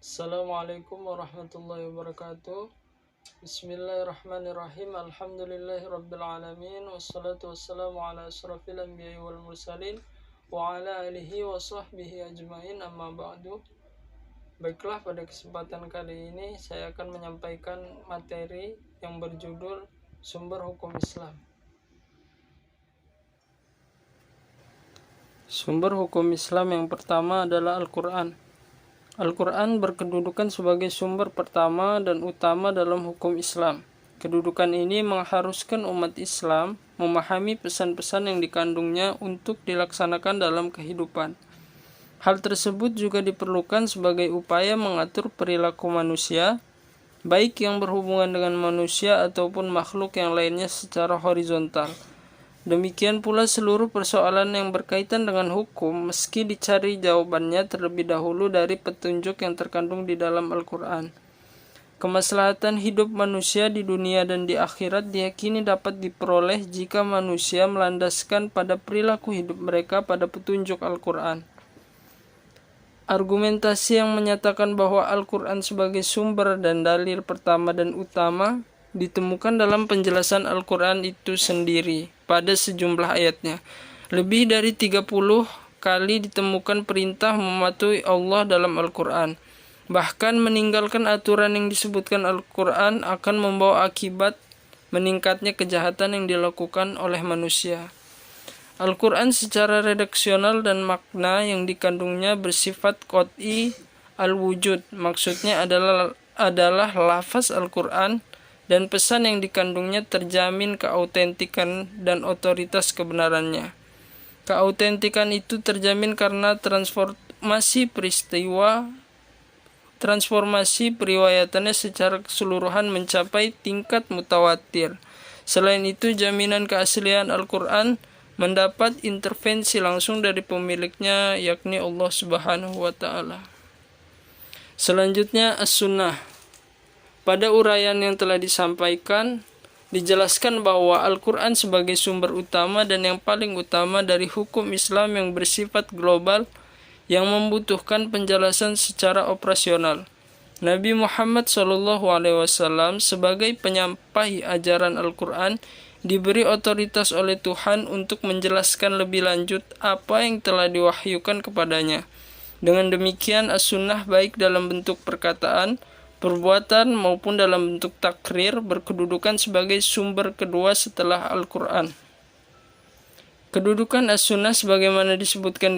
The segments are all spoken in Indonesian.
Assalamualaikum warahmatullahi wabarakatuh. Bismillahirrahmanirrahim. Alhamdulillahirabbil alamin wassalatu wassalamu ala asyrafil anbiya'i wal mursalin wa ala alihi wa sahbihi ajmain, amma ba'du. Baiklah, pada kesempatan kali ini saya akan menyampaikan materi yang berjudul Sumber Hukum Islam. Sumber hukum Islam yang pertama adalah Al-Quran. Al-Quran berkedudukan sebagai sumber pertama dan utama dalam hukum Islam. Kedudukan ini mengharuskan umat Islam memahami pesan-pesan yang dikandungnya untuk dilaksanakan dalam kehidupan. Hal tersebut juga diperlukan sebagai upaya mengatur perilaku manusia, baik yang berhubungan dengan manusia ataupun makhluk yang lainnya secara horizontal. Demikian pula seluruh persoalan yang berkaitan dengan hukum, meski dicari jawabannya terlebih dahulu dari petunjuk yang terkandung di dalam Al-Quran. Kemaslahatan hidup manusia di dunia dan di akhirat diyakini dapat diperoleh jika manusia melandaskan pada perilaku hidup mereka pada petunjuk Al-Quran. Argumentasi yang menyatakan bahwa Al-Quran sebagai sumber dan dalil pertama dan utama ditemukan dalam penjelasan Al-Quran itu sendiri pada sejumlah ayatnya. Lebih dari 30 kali ditemukan perintah mematuhi Allah dalam Al-Quran. Bahkan meninggalkan aturan yang disebutkan Al-Quran akan membawa akibat meningkatnya kejahatan yang dilakukan oleh manusia. Al-Quran secara redaksional dan makna yang dikandungnya bersifat qat'i al-wujud. Maksudnya adalah lafaz Al-Quran dan pesan yang dikandungnya terjamin keautentikan dan otoritas kebenarannya. Keautentikan itu terjamin karena transformasi periwayatannya secara keseluruhan mencapai tingkat mutawatir. Selain itu, jaminan keaslian Al-Quran mendapat intervensi langsung dari pemiliknya, yakni Allah Subhanahu wa Ta'ala. Selanjutnya, As-Sunnah. Pada uraian yang telah disampaikan, dijelaskan bahwa Al-Quran sebagai sumber utama dan yang paling utama dari hukum Islam yang bersifat global yang membutuhkan penjelasan secara operasional. Nabi Muhammad SAW sebagai penyampai ajaran Al-Quran diberi otoritas oleh Tuhan untuk menjelaskan lebih lanjut apa yang telah diwahyukan kepadanya. Dengan demikian, As-Sunnah baik dalam bentuk perkataan, perbuatan maupun dalam bentuk takrir berkedudukan sebagai sumber kedua setelah Al-Quran. Kedudukan As-Sunnah sebagaimana disebutkan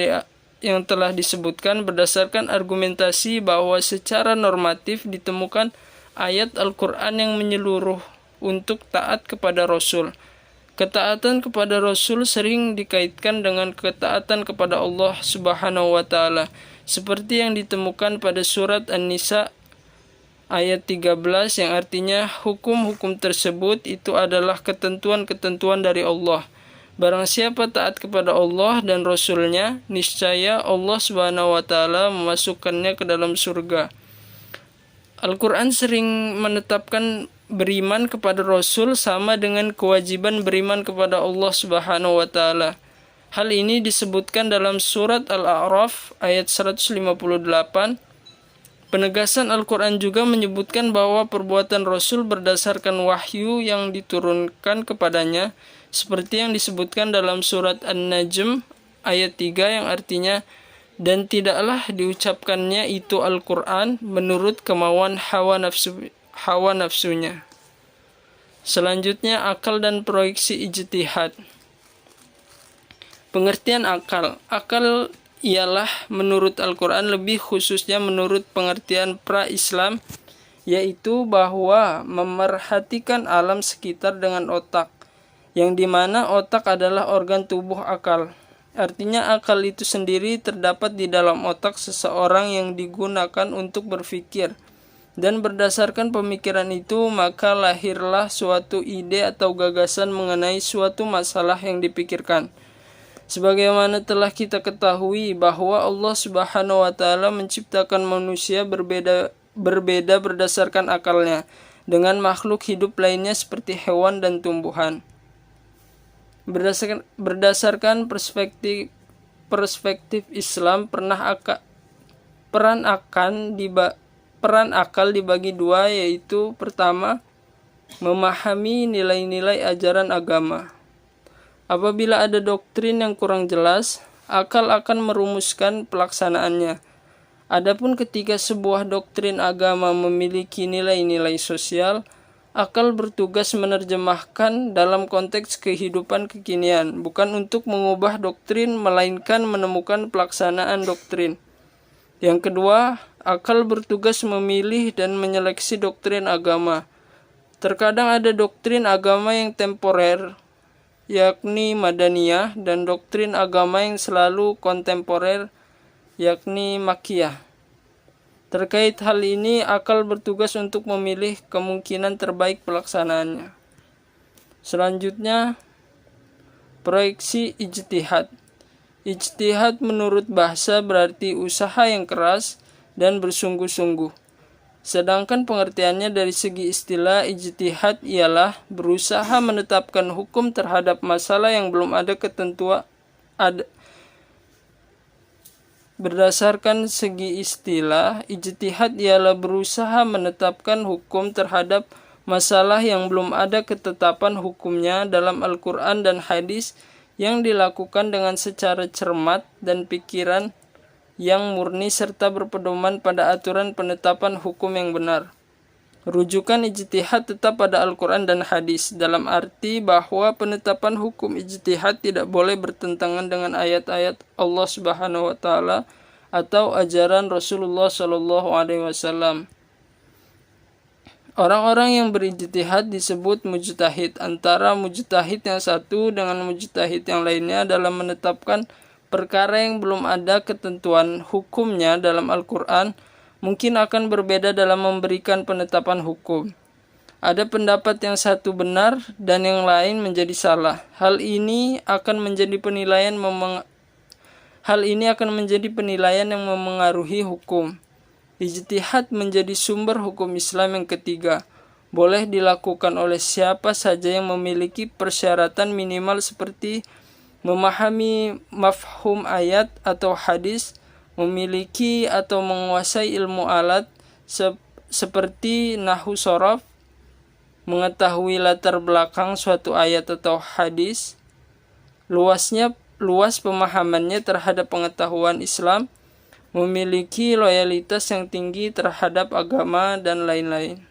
yang telah disebutkan berdasarkan argumentasi bahwa secara normatif ditemukan ayat Al-Quran yang menyeluruh untuk taat kepada Rasul. Ketaatan kepada Rasul sering dikaitkan dengan ketaatan kepada Allah Subhanahu wa Ta'ala, seperti yang ditemukan pada surat An-Nisa ayat 13 yang artinya hukum-hukum tersebut itu adalah ketentuan-ketentuan dari Allah. Barang siapa taat kepada Allah dan Rasulnya, niscaya Allah Subhanahu wa Ta'ala memasukkannya ke dalam surga. Al-Quran sering menetapkan beriman kepada Rasul sama dengan kewajiban beriman kepada Allah Subhanahu wa Ta'ala. Hal ini disebutkan dalam surat Al-A'raf ayat 158. Penegasan Al-Quran juga menyebutkan bahwa perbuatan Rasul berdasarkan wahyu yang diturunkan kepadanya, seperti yang disebutkan dalam surat An-Najm ayat 3 yang artinya, dan tidaklah diucapkannya itu Al-Quran menurut kemauan hawa nafsunya. Selanjutnya, akal dan proyeksi ijtihad. Pengertian akal. Akal ialah menurut Al-Quran, lebih khususnya menurut pengertian pra-Islam, yaitu bahwa memerhatikan alam sekitar dengan otak, yang dimana otak adalah organ tubuh akal. Artinya akal itu sendiri terdapat di dalam otak seseorang yang digunakan untuk berpikir, dan berdasarkan pemikiran itu maka lahirlah suatu ide atau gagasan mengenai suatu masalah yang dipikirkan. Sebagaimana telah kita ketahui bahwa Allah Subhanahu wa Ta'ala menciptakan manusia berbeda berdasarkan akalnya dengan makhluk hidup lainnya seperti hewan dan tumbuhan. Berdasarkan perspektif Islam, peran akan peran akal dibagi dua, yaitu pertama, memahami nilai-nilai ajaran agama. Apabila ada doktrin yang kurang jelas, akal akan merumuskan pelaksanaannya. Adapun ketika sebuah doktrin agama memiliki nilai-nilai sosial, akal bertugas menerjemahkan dalam konteks kehidupan kekinian, bukan untuk mengubah doktrin, melainkan menemukan pelaksanaan doktrin. Yang kedua, akal bertugas memilih dan menyeleksi doktrin agama. Terkadang ada doktrin agama yang temporer, yakni Madaniyah, dan doktrin agama yang selalu kontemporer, yakni Makkiyah. Terkait hal ini, akal bertugas untuk memilih kemungkinan terbaik pelaksanaannya. Selanjutnya, proyeksi ijtihad. Ijtihad menurut bahasa berarti usaha yang keras dan bersungguh-sungguh. Sedangkan pengertiannya dari segi istilah, ijtihad ialah berusaha menetapkan hukum terhadap masalah yang belum ada ketentuan. Berdasarkan segi istilah, ijtihad ialah berusaha menetapkan hukum terhadap masalah yang belum ada ketetapan hukumnya dalam Al-Quran dan hadis, yang dilakukan dengan secara cermat dan pikiran yang murni serta berpedoman pada aturan penetapan hukum yang benar. Rujukan ijtihad tetap pada Al-Quran dan hadis, dalam arti bahwa penetapan hukum ijtihad tidak boleh bertentangan dengan ayat-ayat Allah Subhanahu wa Ta'ala atau ajaran Rasulullah Shallallahu Alaihi Wasallam. Orang-orang yang berijtihad disebut mujtahid. Antara mujtahid yang satu dengan mujtahid yang lainnya dalam menetapkan perkara yang belum ada ketentuan hukumnya dalam Al-Quran mungkin akan berbeda dalam memberikan penetapan hukum. Ada pendapat yang satu benar dan yang lain menjadi salah. Hal ini akan menjadi penilaian yang memengaruhi hukum. Ijtihad menjadi sumber hukum Islam yang ketiga. Boleh dilakukan oleh siapa saja yang memiliki persyaratan minimal seperti memahami mafhum ayat atau hadis, memiliki atau menguasai ilmu alat seperti nahwu sorof, mengetahui latar belakang suatu ayat atau hadis, luas pemahamannya terhadap pengetahuan Islam, memiliki loyalitas yang tinggi terhadap agama, dan lain-lain.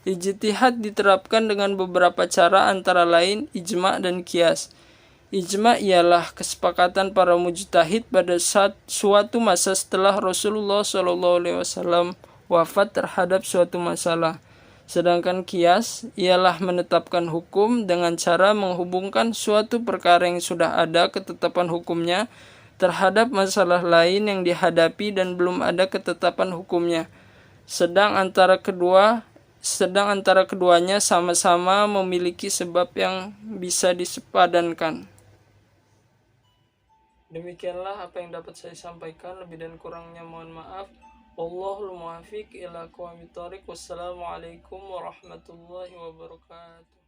Ijtihad diterapkan dengan beberapa cara, antara lain ijma' dan qiyas. Ijma' ialah kesepakatan para mujtahid pada suatu masa setelah Rasulullah SAW wafat terhadap suatu masalah. Sedangkan qiyas ialah menetapkan hukum dengan cara menghubungkan suatu perkara yang sudah ada ketetapan hukumnya terhadap masalah lain yang dihadapi dan belum ada ketetapan hukumnya. Sedang antara keduanya sama-sama memiliki sebab yang bisa disepadankan. Demikianlah apa yang dapat saya sampaikan, lebih dan kurangnya mohon maaf. Wallahul muwaffiq ila aqwamit thoriq. Wassalamualaikum warahmatullahi wabarakatuh.